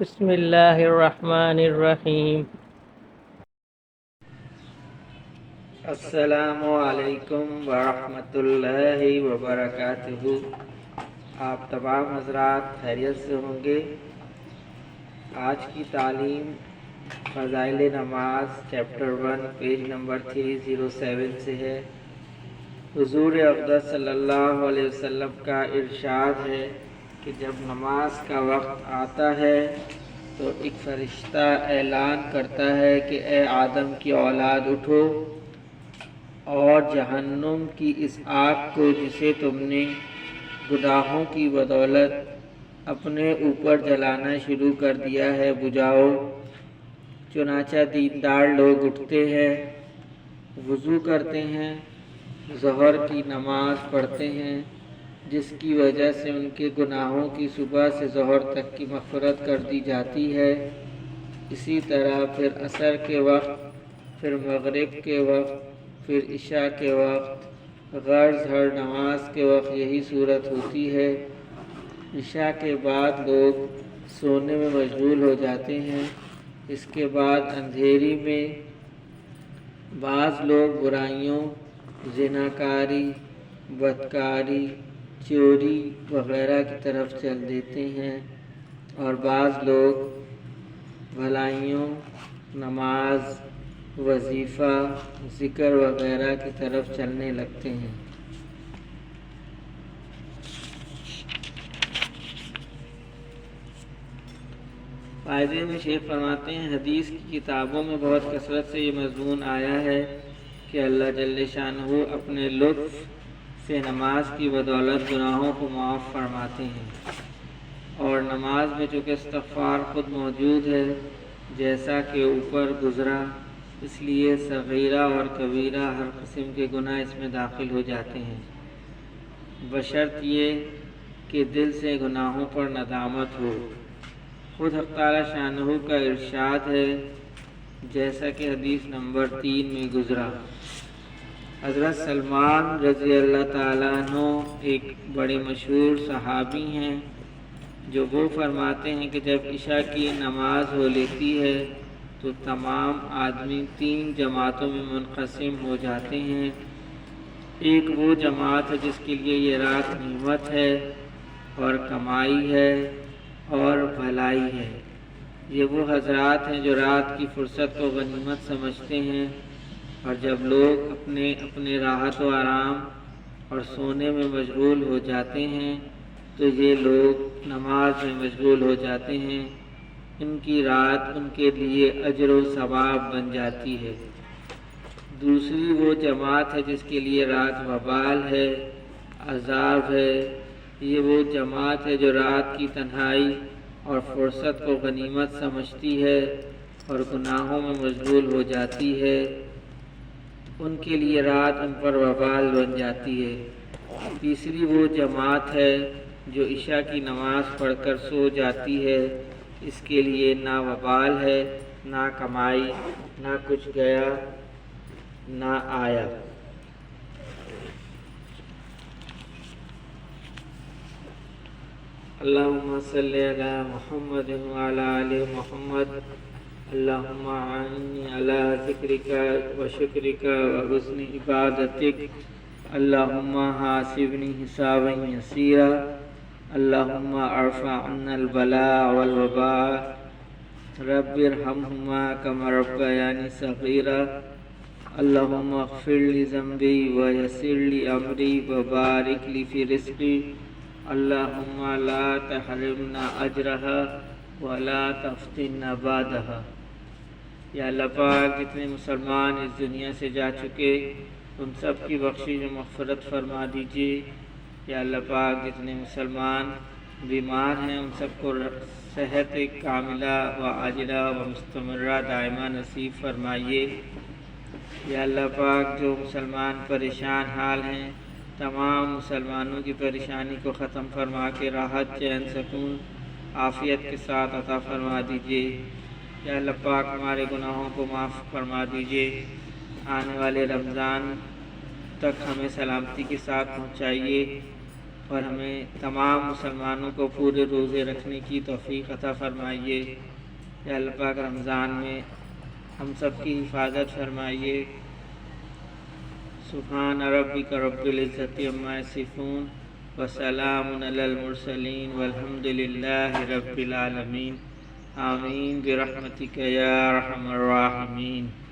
بسم اللہ الرحمن الرحیم۔ السلام علیکم ورحمۃ اللہ وبرکاتہ۔ آپ تمام حضرات خیریت سے ہوں گے۔ آج کی تعلیم فضائل نماز چیپٹر 1 پیج نمبر 307 سے ہے۔ حضور اقدس صلی اللہ علیہ وسلم کا ارشاد ہے کہ جب نماز کا وقت آتا ہے تو ایک فرشتہ اعلان کرتا ہے کہ اے آدم کی اولاد اٹھو اور جہنم کی اس آگ کو جسے تم نے گناہوں کی بدولت اپنے اوپر جلانا شروع کر دیا ہے بجھاؤ۔ چنانچہ دیندار لوگ اٹھتے ہیں، وضو کرتے ہیں، ظہر کی نماز پڑھتے ہیں، جس کی وجہ سے ان کے گناہوں کی صبح سے ظہر تک کی مغفرت کر دی جاتی ہے۔ اسی طرح پھر عصر کے وقت، پھر مغرب کے وقت، پھر عشاء کے وقت، غرض ہر نماز کے وقت یہی صورت ہوتی ہے۔ عشاء کے بعد لوگ سونے میں مشغول ہو جاتے ہیں۔ اس کے بعد اندھیری میں بعض لوگ برائیوں، زناکاری، بدکاری، چوری وغیرہ کی طرف چل دیتے ہیں، اور بعض لوگ بھلائیوں، نماز، وظیفہ، ذکر وغیرہ کی طرف چلنے لگتے ہیں۔ فائدے میں شیخ فرماتے ہیں، حدیث کی کتابوں میں بہت کثرت سے یہ مضمون آیا ہے کہ اللہ جل شانہ اپنے لطف سے نماز کی بدولت گناہوں کو معاف فرماتے ہیں، اور نماز میں چونکہ استغفار خود موجود ہے جیسا کہ اوپر گزرا، اس لیے صغیرہ اور کبیرہ ہر قسم کے گناہ اس میں داخل ہو جاتے ہیں، بشرط یہ کہ دل سے گناہوں پر ندامت ہو۔ خود حق تعالی شانہ کا ارشاد ہے جیسا کہ حدیث نمبر 3 میں گزرا۔ حضرت سلمان رضی اللہ تعالیٰ عنہ ایک بڑے مشہور صحابی ہیں، جو وہ فرماتے ہیں کہ جب عشاء کی نماز ہو لیتی ہے تو تمام آدمی 3 جماعتوں میں منقسم ہو جاتے ہیں۔ ایک وہ جماعت ہے جس کے لیے یہ رات نعمت ہے اور کمائی ہے اور بھلائی ہے۔ یہ وہ حضرات ہیں جو رات کی فرصت کو غنیمت سمجھتے ہیں، اور جب لوگ اپنے اپنے راحت و آرام اور سونے میں مشغول ہو جاتے ہیں تو یہ لوگ نماز میں مشغول ہو جاتے ہیں۔ ان کی رات ان کے لیے اجر و ثواب بن جاتی ہے۔ دوسری وہ جماعت ہے جس کے لیے رات وبال ہے، عذاب ہے۔ یہ وہ جماعت ہے جو رات کی تنہائی اور فرصت کو غنیمت سمجھتی ہے اور گناہوں میں مشغول ہو جاتی ہے۔ ان کے لیے رات ان پر وبال بن جاتی ہے۔ تیسری وہ جماعت ہے جو عشاء کی نماز پڑھ کر سو جاتی ہے، اس کے لیے نہ وبال ہے، نہ کمائی، نہ کچھ گیا نہ آیا۔ اللہم صلی علی محمد وعلی آل محمد، اللہم اعنی علی ذکرک و شکرک و حسن عبادتک، اللہم حاسبنی حسابا یسیرا، اللہم ارفع عنا البلاء والوباء، رب ارحمہما کما ربیانی صغیرا، اللہم اغفر لی ذنبی ویسر لی امری وبارک لی فی رزقی، اللہم لا تحرمنا اجرہا ولا تفتنا بعدہا۔ یا اللہ پاک جتنے مسلمان اس دنیا سے جا چکے ان سب کی بخشش و مغفرت فرما دیجیے۔ یا اللہ پاک جتنے مسلمان بیمار ہیں ان سب کو صحت کاملہ و عاجلہ و مستمرہ دائمہ نصیب فرمائیے۔ یا اللہ پاک جو مسلمان پریشان حال ہیں تمام مسلمانوں کی پریشانی کو ختم فرما کے راحت، چین، سکون، عافیت کے ساتھ عطا فرما دیجیے۔ یا اللہ پاک ہمارے گناہوں کو معاف فرما دیجیے۔ آنے والے رمضان تک ہمیں سلامتی کے ساتھ پہنچائیے۔ اور ہمیں تمام مسلمانوں کو پورے روزے رکھنے کی توفیق عطا فرمائیے۔ یا اللہ پاک رمضان میں ہم سب کی حفاظت فرمائیے۔ سبحان ربک رب العزت عما یصفون وسلام علی المرسلین والحمد للہ رب العالمین۔ آمین برحمتک یا ارحم الراحمین۔